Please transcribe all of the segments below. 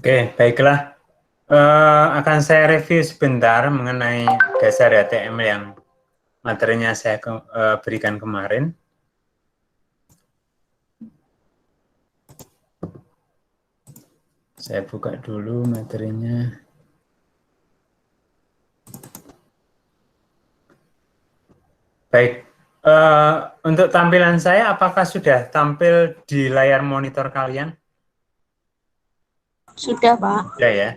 Oke, baiklah. Akan saya review sebentar mengenai dasar HTML yang materinya saya berikan kemarin. Saya buka dulu materinya. Baik, untuk tampilan saya apakah sudah tampil di layar monitor kalian? Sudah, Pak. Sudah ya.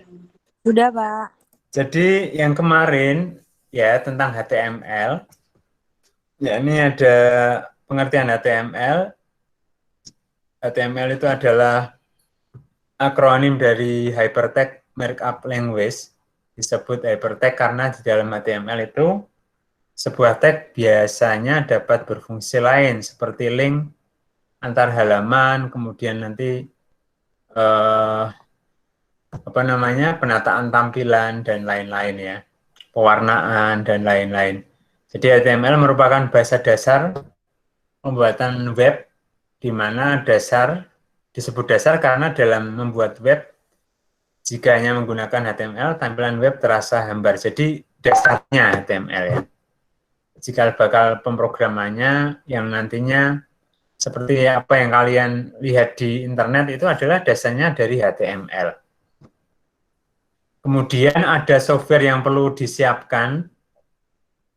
Sudah, Pak. Jadi yang kemarin ya tentang HTML, ya ini ada pengertian HTML. HTML itu adalah akronim dari Hypertext Markup Language. Disebut hypertext karena di dalam HTML itu sebuah teks biasanya dapat berfungsi lain seperti link antar halaman, kemudian nanti penataan tampilan dan lain-lain ya, pewarnaan dan lain-lain. Jadi HTML merupakan bahasa dasar pembuatan web di mana dasar disebut dasar karena dalam membuat web jika hanya menggunakan HTML, tampilan web terasa hambar. Jadi dasarnya HTML ya. Jika bakal pemrogramannya yang nantinya seperti apa yang kalian lihat di internet itu adalah dasarnya dari HTML. Kemudian ada software yang perlu disiapkan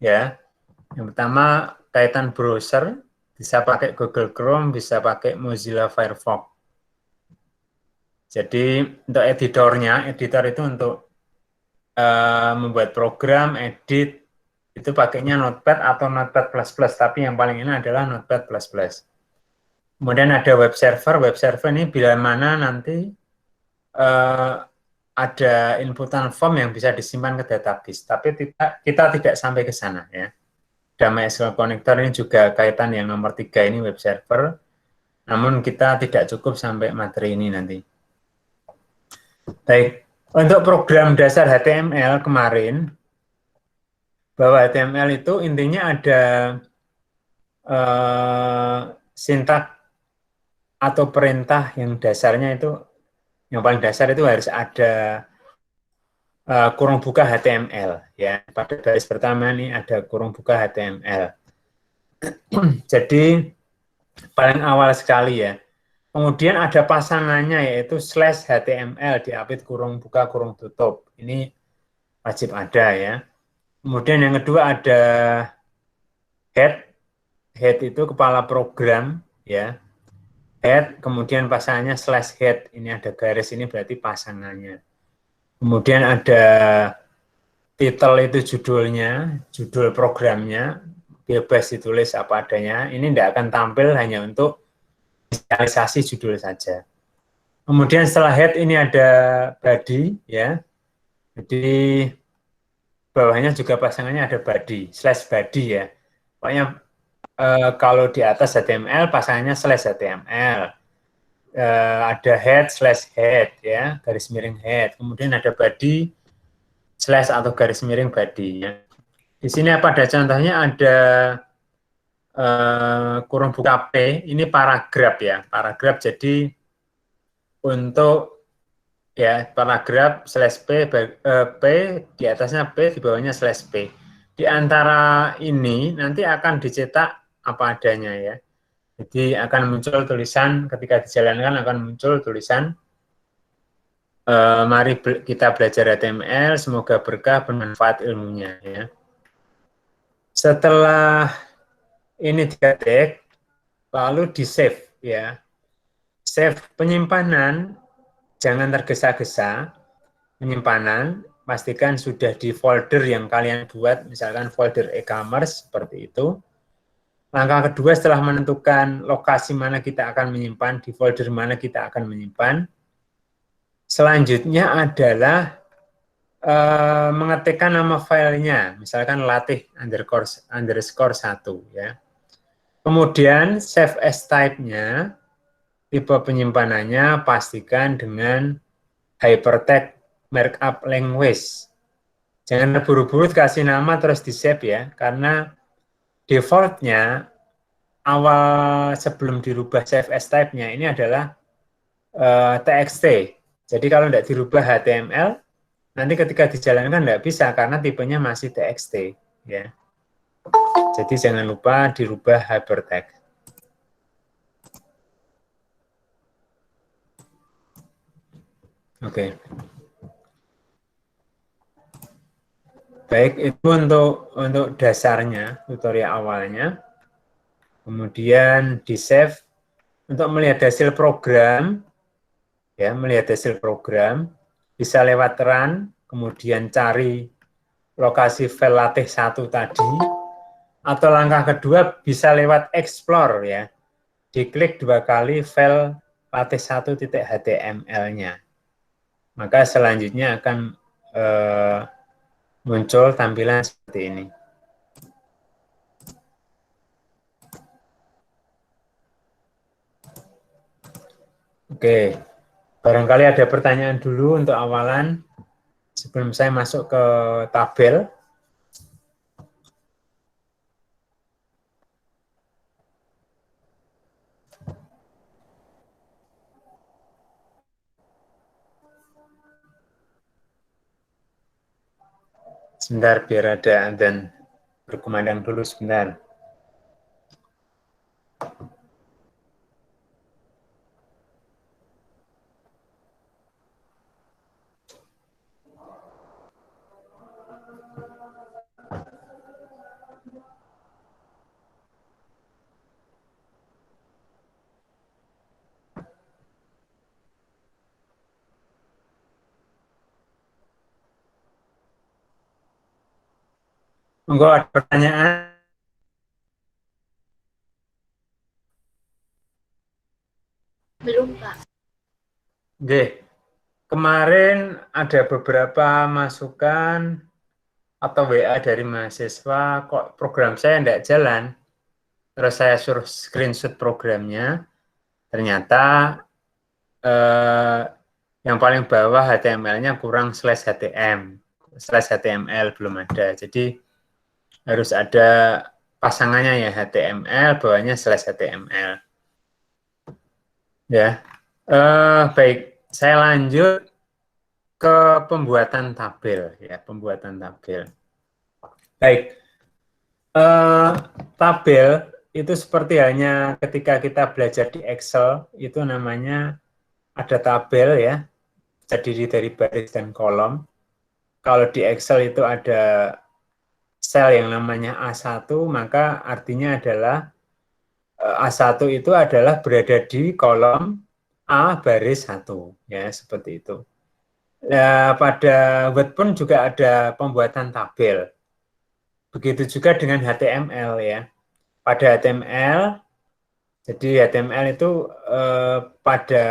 ya. Yang pertama kaitan browser, bisa pakai Google Chrome, bisa pakai Mozilla Firefox. Jadi untuk editornya, editor itu untuk membuat program, edit, itu pakainya Notepad atau Notepad++, tapi yang paling ini adalah Notepad++. Kemudian ada web server ini bila mana nanti ada inputan form yang bisa disimpan ke database, tapi kita tidak sampai ke sana ya. Dan MySQL Connector ini juga kaitan yang nomor 3 ini web server, namun kita tidak cukup sampai materi ini nanti. Baik, untuk program dasar HTML kemarin, bahwa HTML itu intinya ada sintak atau perintah yang dasarnya itu, yang paling dasar itu harus ada kurung buka HTML ya. Pada baris pertama ini ada kurung buka HTML. Jadi paling awal sekali ya. Kemudian ada pasangannya yaitu slash HTML diapit kurung buka kurung tutup. Ini wajib ada ya. Kemudian yang kedua ada head. Head itu kepala program ya. Head kemudian pasangannya slash head. Ini ada garis ini berarti pasangannya. Kemudian ada title itu judulnya, judul programnya, bebas ditulis apa adanya. Ini tidak akan tampil hanya untuk inisialisasi judul saja. Kemudian setelah head ini ada body ya. Jadi bawahnya juga pasangannya ada body, slash body ya. Pokoknya kalau di atas HTML pasangannya slash HTML. Ada head slash head ya, garis miring head. Kemudian ada body slash atau garis miring body ya. Di sini pada contohnya ada kurung buka P, ini paragraf ya, paragraf. Jadi untuk ya paragraf slash P di atasnya P, di bawahnya slash P. Di antara ini nanti akan dicetak apa adanya ya. Jadi akan muncul tulisan ketika dijalankan akan muncul tulisan mari kita belajar HTML, semoga berkah bermanfaat ilmunya ya. Setelah ini diketik, lalu di save ya. Save penyimpanan jangan tergesa-gesa. Penyimpanan pastikan sudah di folder yang kalian buat, misalkan folder e-commerce seperti itu. Langkah kedua setelah menentukan lokasi mana kita akan menyimpan, di folder mana kita akan menyimpan. Selanjutnya adalah mengetikkan nama filenya, misalkan latih underscore 1 ya. Kemudian save as type-nya, tipe penyimpanannya pastikan dengan Hypertext Markup Language. Jangan terburu-buru kasih nama terus di save ya, karena default-nya awal sebelum dirubah save as type-nya ini adalah txt. Jadi kalau tidak dirubah HTML, nanti ketika dijalankan tidak bisa karena tipenya masih TXT. Ya. Jadi jangan lupa dirubah hypertext. Oke. Baik, itu untuk dasarnya, tutorial awalnya. Kemudian di-save untuk melihat hasil program, ya, melihat hasil program, bisa lewat run, kemudian cari lokasi file latih 1 tadi, atau langkah kedua bisa lewat explore, ya. Diklik 2 kali file latih 1.html-nya. Maka selanjutnya akan muncul tampilan seperti ini. Oke, barangkali ada pertanyaan dulu untuk awalan sebelum saya masuk ke tabel. Sebentar biar ada dan berkumandang dulu sebentar. Monggo ada pertanyaan? Belum, Pak. Oke. Kemarin ada beberapa masukan atau WA dari mahasiswa, kok program saya tidak jalan. Terus saya suruh screenshot programnya, ternyata yang paling bawah HTML-nya kurang /HTML belum ada. Jadi harus ada pasangannya ya HTML, bawahnya /HTML. Ya, baik. Saya lanjut ke pembuatan tabel ya, pembuatan tabel. Baik, tabel itu seperti halnya ketika kita belajar di Excel, itu namanya ada tabel ya, terdiri dari baris dan kolom. Kalau di Excel itu ada sel yang namanya A1, maka artinya adalah A1 itu adalah berada di kolom A baris 1, ya seperti itu. Ya, pada Word pun juga ada pembuatan tabel. Begitu juga dengan HTML ya. Pada HTML, jadi HTML itu pada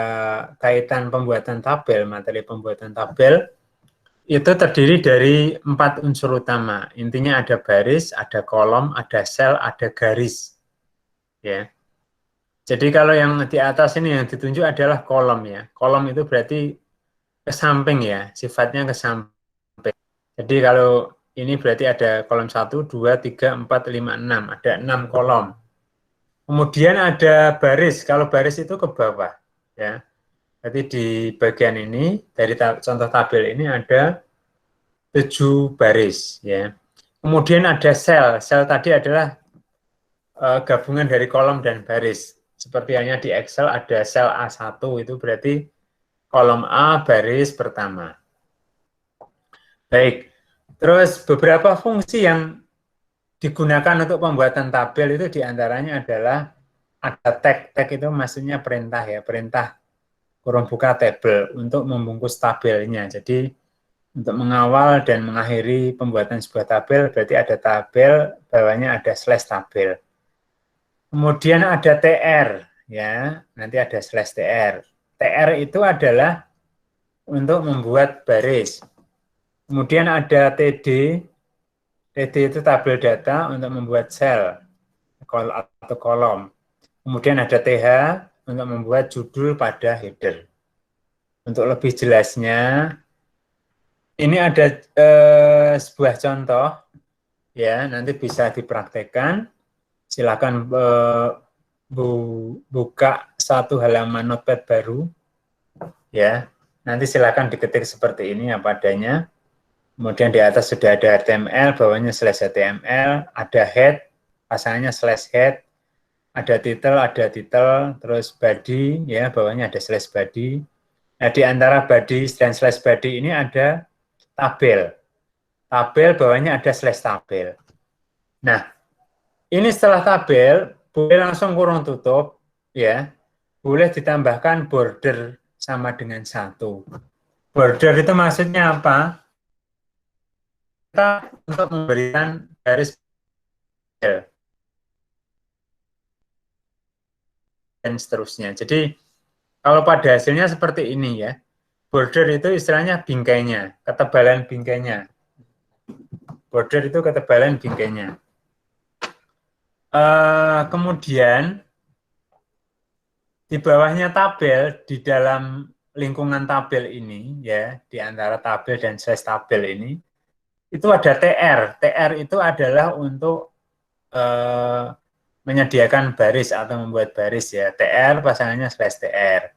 kaitan pembuatan tabel, materi pembuatan tabel, itu terdiri dari 4 unsur utama. Intinya ada baris, ada kolom, ada sel, ada garis. Ya. Jadi kalau yang di atas ini yang ditunjuk adalah kolom ya. Kolom itu berarti ke samping ya, sifatnya ke samping. Jadi kalau ini berarti ada kolom 1, 2, 3, 4, 5, 6. Ada 6 kolom. Kemudian ada baris. Kalau baris itu ke bawah. Ya. Jadi di bagian ini, dari contoh tabel ini ada 7 baris. Ya. Kemudian ada sel. Sel tadi adalah gabungan dari kolom dan baris. Seperti hanya di Excel ada sel A1, itu berarti kolom A baris pertama. Baik, terus beberapa fungsi yang digunakan untuk pembuatan tabel itu diantaranya adalah ada tag. Tag itu maksudnya perintah ya, perintah kurung buka tabel untuk membungkus tabelnya. Jadi untuk mengawal dan mengakhiri pembuatan sebuah tabel berarti ada tabel, bawahnya ada slash tabel. Kemudian ada TR, ya, nanti ada /TR. TR itu adalah untuk membuat baris. Kemudian ada TD, TD itu tabel data untuk membuat sel atau kolom. Kemudian ada TH untuk membuat judul pada header. Untuk lebih jelasnya, ini ada sebuah contoh, ya, nanti bisa dipraktekkan. Silakan buka satu halaman notepad baru, ya. Nanti silakan diketik seperti ini apa adanya. Kemudian di atas sudah ada HTML, bawahnya slash HTML, ada head, pasangannya slash head, ada title, terus body, ya bawahnya ada slash body. Nah, di antara body dan slash body ini ada tabel. Tabel bawahnya ada slash tabel. Nah, ini setelah tabel, boleh langsung kurung tutup, ya. Boleh ditambahkan border sama dengan 1. Border itu maksudnya apa? Kita untuk memberikan garis dan seterusnya. Jadi, kalau pada hasilnya seperti ini ya, border itu istilahnya bingkainya, ketebalan bingkainya. Border itu ketebalan bingkainya. Kemudian di bawahnya tabel, di dalam lingkungan tabel ini, ya, di antara tabel dan slash tabel ini, itu ada TR. TR itu adalah untuk menyediakan baris atau membuat baris ya. TR pasangannya slash TR.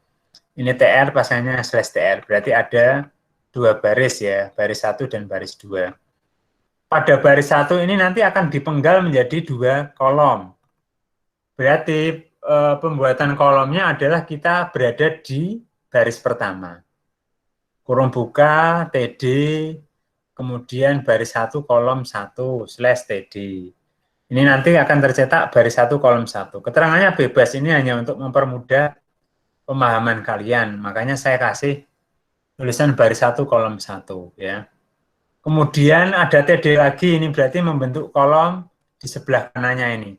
Ini TR pasangannya slash TR. Berarti ada 2 baris ya, baris 1 dan baris 2. Pada baris 1 ini nanti akan dipenggal menjadi 2 kolom. Berarti pembuatan kolomnya adalah kita berada di baris pertama. Kurung buka, TD, kemudian baris 1 kolom 1 slash TD. Ini nanti akan tercetak baris 1 kolom 1. Keterangannya bebas, ini hanya untuk mempermudah pemahaman kalian. Makanya saya kasih tulisan baris 1 kolom 1 ya. Kemudian ada TD lagi, ini berarti membentuk kolom di sebelah kanannya ini.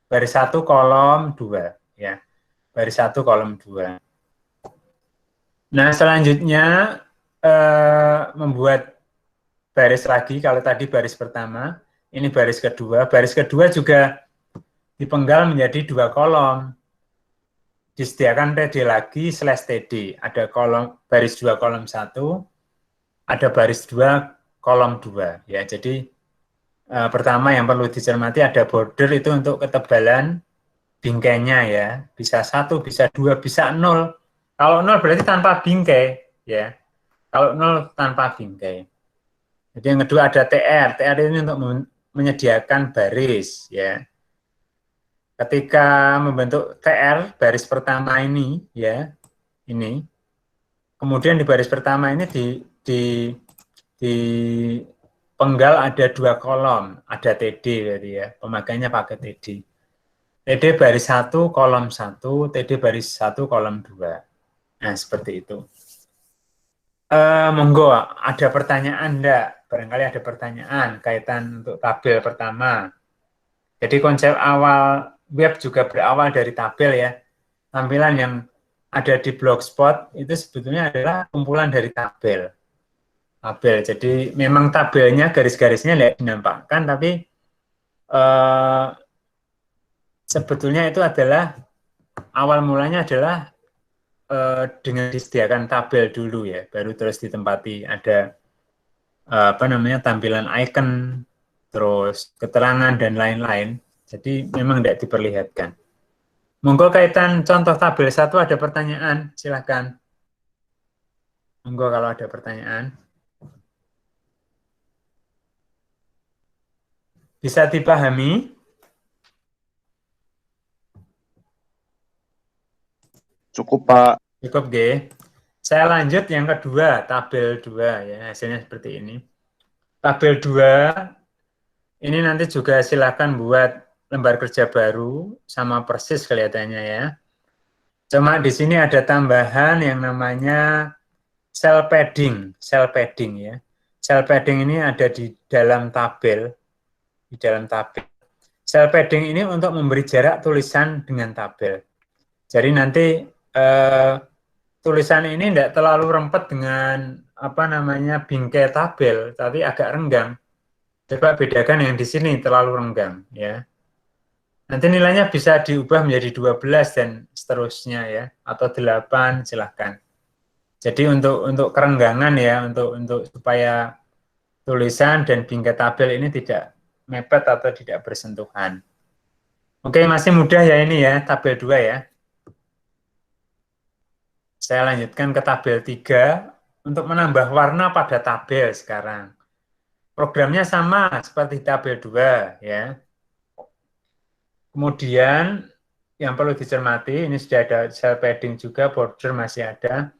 Baris 1 kolom 2 ya. Baris 1 kolom 2. Nah, selanjutnya membuat baris lagi, kalau tadi baris pertama, ini baris kedua. Baris kedua juga dipenggal menjadi 2 kolom. Disediakan TD lagi slash TD. Ada kolom baris 2 kolom 1, ada baris 2 kolom 2 ya. Jadi pertama yang perlu dicermati ada border itu untuk ketebalan bingkainya ya. Bisa 1, bisa 2, bisa 0. Kalau 0 berarti tanpa bingkai ya. Kalau 0 tanpa bingkai. Jadi yang kedua ada TR. TR ini untuk menyediakan baris ya. Ketika membentuk TR baris pertama ini ya, ini. Kemudian di baris pertama ini di penggal ada 2 kolom, ada TD berarti ya. Pemakaiannya pakai TD. TD baris 1 kolom 1, TD baris 1 kolom 2. Nah, seperti itu. Monggo, ada pertanyaan enggak? Barangkali ada pertanyaan kaitan untuk tabel pertama. Jadi konsep awal web juga berawal dari tabel ya. Tampilan yang ada di Blogspot itu sebetulnya adalah kumpulan dari tabel. Tabel. Jadi memang tabelnya garis-garisnya tidak dinampakkan, tapi sebetulnya itu adalah awal mulanya adalah dengan disediakan tabel dulu ya, baru terus ditempati ada apa namanya tampilan icon, terus keterangan dan lain-lain. Jadi memang tidak diperlihatkan. Monggo kaitan contoh tabel 1 ada pertanyaan, silakan. Monggo kalau ada pertanyaan. Bisa dipahami? Cukup, Pak. Cukup, G. Saya lanjut yang kedua, tabel 2 ya, hasilnya seperti ini. Tabel 2 ini nanti juga silakan buat lembar kerja baru sama persis kelihatannya ya. Cuma di sini ada tambahan yang namanya cell padding ya. Cell padding ini ada di dalam tabel, Cell padding ini untuk memberi jarak tulisan dengan tabel. Jadi nanti tulisan ini tidak terlalu rempet dengan apa namanya bingkai tabel, tapi agak renggang. Coba bedakan yang di sini terlalu renggang ya. Nanti nilainya bisa diubah menjadi 12 dan seterusnya ya, atau 8 silahkan. Jadi untuk kerenggangan ya, untuk supaya tulisan dan bingkai tabel ini tidak mepet atau tidak bersentuhan. Oke, masih mudah ya ini ya, tabel 2 ya. Saya lanjutkan ke tabel 3. untuk menambah warna pada tabel sekarang. Programnya sama seperti tabel 2 ya. Kemudian yang perlu dicermati, ini sudah ada cell padding juga, border masih ada.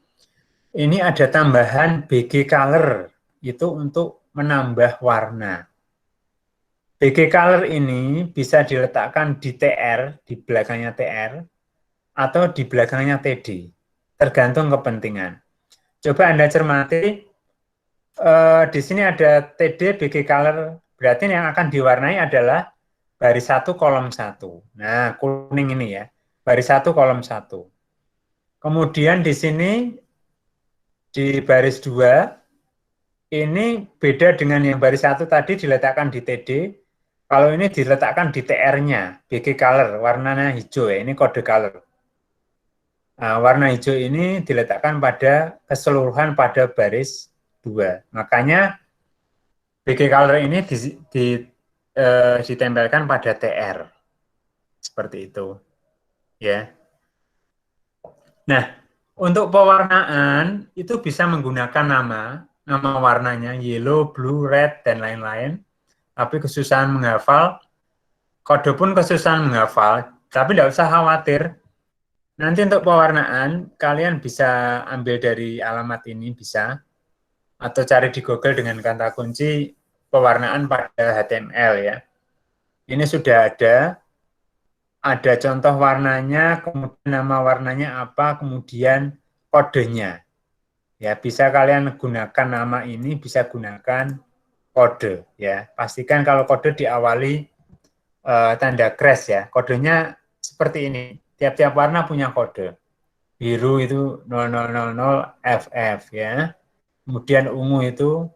Ini ada tambahan BG color, itu untuk menambah warna. BG color ini bisa diletakkan di TR, di belakangnya TR, atau di belakangnya TD, tergantung kepentingan. Coba Anda cermati, di sini ada TD BG color, berarti yang akan diwarnai adalah baris 1 kolom 1. Nah, kuning ini ya, baris 1 kolom 1. Kemudian di sini di baris 2 ini beda dengan yang baris 1 tadi diletakkan di TD. Kalau ini diletakkan di TR-nya, BG color, warnanya hijau ya, ini kode color. Nah, warna hijau ini diletakkan pada keseluruhan pada baris 2. Makanya BG color ini ditempelkan pada TR. Seperti itu. Ya. Nah, untuk pewarnaan itu bisa menggunakan nama warnanya yellow, blue, red, dan lain-lain. Tapi kesusahan menghafal, kode pun kesusahan menghafal, tapi tidak usah khawatir. Nanti untuk pewarnaan, kalian bisa ambil dari alamat ini, bisa. Atau cari di Google dengan kata kunci pewarnaan pada HTML ya. Ini sudah ada contoh warnanya, kemudian nama warnanya apa, kemudian kodenya. Ya, bisa kalian gunakan nama ini, bisa gunakan kode ya. Pastikan kalau kode diawali tanda crash ya. Kodenya seperti ini. Tiap-tiap warna punya kode. Biru itu 0000FF ya. Kemudian ungu itu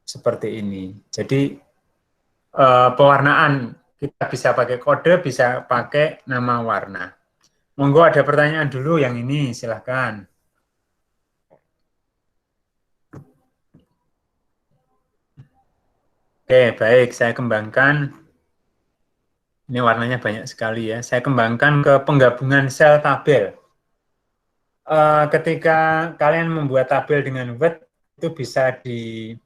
seperti ini. Jadi pewarnaan kita bisa pakai kode, bisa pakai nama warna. Monggo ada pertanyaan dulu yang ini, silahkan. Oke, baik. Saya kembangkan. Ini warnanya banyak sekali ya. Saya kembangkan ke penggabungan sel tabel. Ketika kalian membuat tabel dengan Word, itu bisa digabung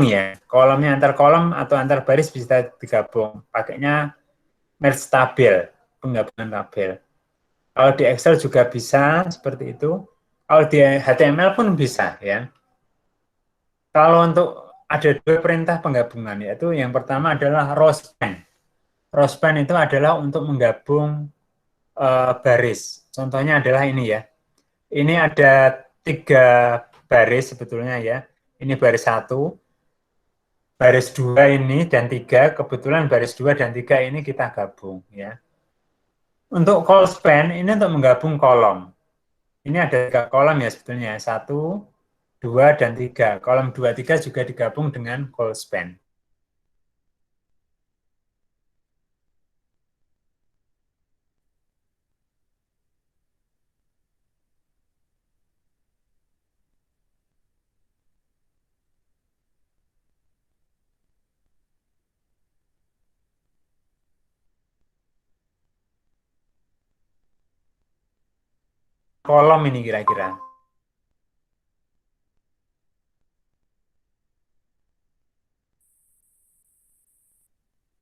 ya. Kolomnya antar kolom atau antar baris bisa digabung. Pakainya merge tabel, penggabungan tabel. Kalau di Excel juga bisa seperti itu. Kalau di HTML pun bisa ya. Kalau untuk ada dua perintah penggabungan, yaitu yang pertama adalah row span. Row span itu adalah untuk menggabung baris. Contohnya adalah ini ya. Ini ada 3 baris sebetulnya ya. Ini baris 1, baris 2 ini dan 3. Kebetulan baris 2 dan 3 ini kita gabung ya. Untuk call span ini untuk menggabung kolom. Ini ada 3 kolom ya sebetulnya. 1, 2, dan 3. Kolom 2, 3 juga digabung dengan call span. Kolom ini kira-kira.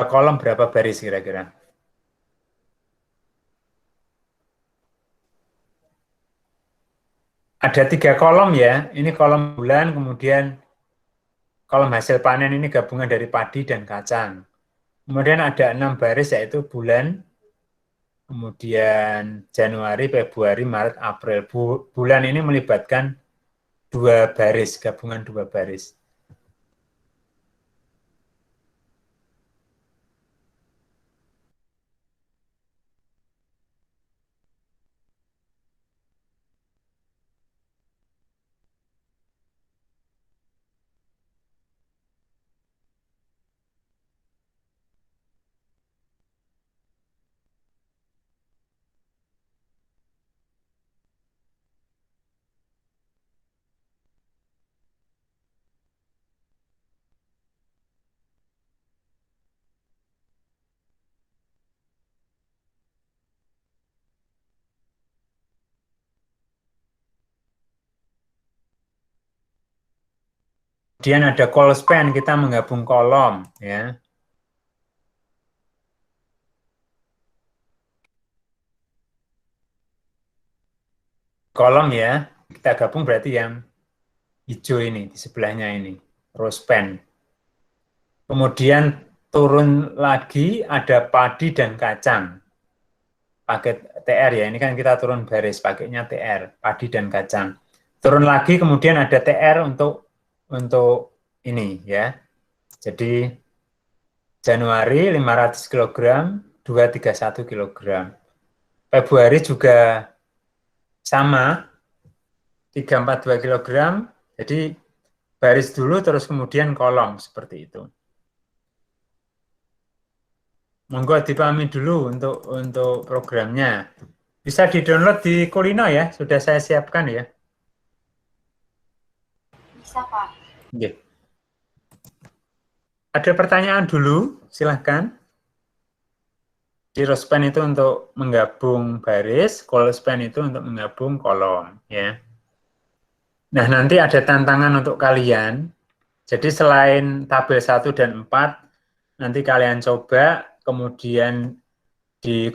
Kolom berapa baris kira-kira? Ada 3 kolom ya. Ini kolom bulan, kemudian kolom hasil panen ini gabungan dari padi dan kacang. Kemudian ada 6 baris yaitu bulan, kemudian Januari, Februari, Maret, April. Bulan ini melibatkan 2 baris, gabungan 2 baris. Kemudian ada call span, kita menggabung kolom, ya. Kolom ya, kita gabung berarti yang hijau ini, di sebelahnya ini, row span. Kemudian turun lagi ada padi dan kacang. Paket TR ya, ini kan kita turun baris, paketnya TR, padi dan kacang. Turun lagi kemudian ada TR untuk ini ya. Jadi Januari 500 kg, 231 kg. Februari juga sama, 342 kg. Jadi baris dulu terus kemudian kolom seperti itu. Monggo dipahami dulu untuk programnya. Bisa di-download di Kulino ya, sudah saya siapkan ya. Bisa, Pak. Oke. Ada pertanyaan dulu, silahkan. Di row span itu untuk menggabung baris, call span itu untuk menggabung kolom ya. Nah, nanti ada tantangan untuk kalian. Jadi selain tabel 1 dan 4, nanti kalian coba kemudian di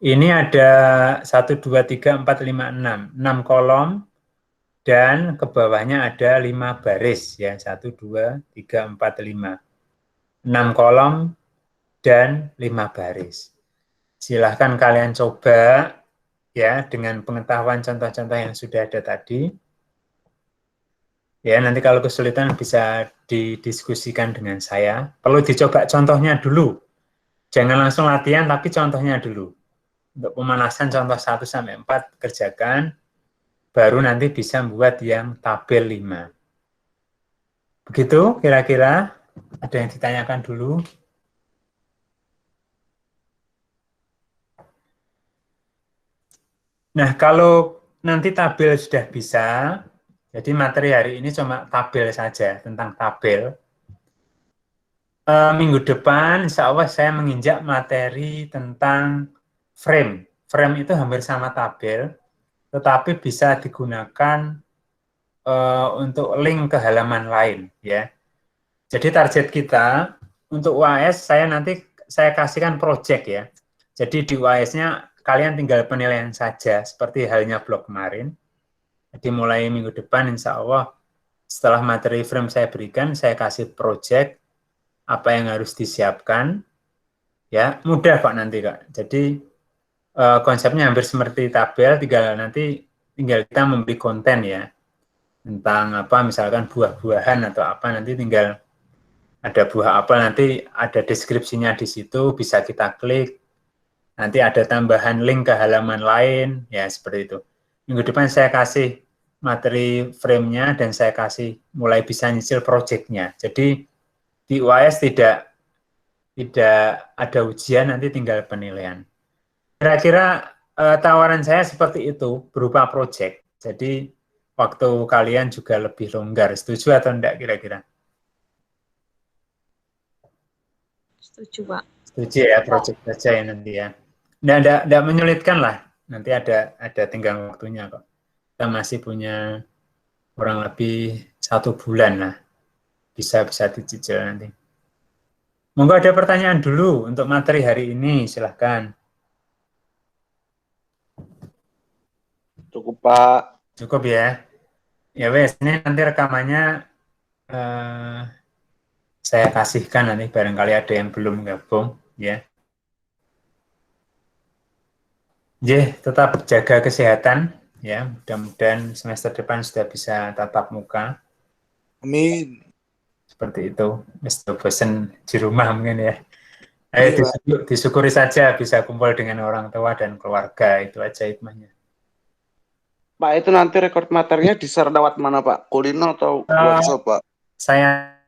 ini ada 1, 2, 3, 4, 5, 6. 6 kolom dan ke bawahnya ada 5 baris ya. 1, 2, 3, 4, 5. 6 kolom dan 5 baris. Silahkan kalian coba ya dengan pengetahuan contoh-contoh yang sudah ada tadi. Ya, nanti kalau kesulitan bisa didiskusikan dengan saya. Perlu dicoba contohnya dulu. Jangan langsung latihan, tapi contohnya dulu. Untuk pemanasan contoh 1 sampai 4 kerjakan, baru nanti bisa membuat yang tabel 5. Begitu kira-kira, ada yang ditanyakan dulu. Nah, kalau nanti tabel sudah bisa, jadi materi hari ini cuma tabel saja, tentang tabel. Minggu depan, insya Allah saya menginjak materi tentang frame. Frame itu hampir sama tabel, tetapi bisa digunakan untuk link ke halaman lain, ya. Jadi target kita untuk UAS saya kasihkan project ya. Jadi di UAS-nya kalian tinggal penilaian saja, seperti halnya blog kemarin. Jadi mulai minggu depan, insya Allah setelah materi frame saya berikan, saya kasih project apa yang harus disiapkan. Ya, mudah kok nanti Kak. Jadi konsepnya hampir seperti tabel, tinggal kita memberi konten ya tentang apa, misalkan buah-buahan atau apa, nanti tinggal ada buah apel, nanti ada deskripsinya di situ, bisa kita klik, nanti ada tambahan link ke halaman lain, ya seperti itu. Minggu depan saya kasih materi frame-nya dan saya kasih mulai bisa nyicil project-nya. Jadi di UAS tidak ada ujian, nanti tinggal penilaian. Kira-kira tawaran saya seperti itu, berupa project. Jadi waktu kalian juga lebih longgar. Setuju atau enggak kira-kira? Setuju, Pak. Setuju ya, project saja ya nanti ya. Nggak menyulitkan lah. Nanti ada tinggal waktunya kok. Kita masih punya kurang lebih 1 bulan lah. Bisa dicicil nanti. Monggo ada pertanyaan dulu untuk materi hari ini, silahkan. Cukup, Pak. Cukup ya. Ya wes, ini nanti rekamannya saya kasihkan nanti barangkali ada yang belum gabung ya. Tetap jaga kesehatan ya. Mudah-mudahan semester depan sudah bisa tatap muka. Amin. Seperti itu. Mr. Bosen di rumah mungkin ya. Iya, Pak. Disyukuri saja bisa kumpul dengan orang tua dan keluarga, itu aja hikmahnya. Pak, itu nanti rekord materinya di-share lewat mana, Pak? Kulino atau workshop, Pak? Saya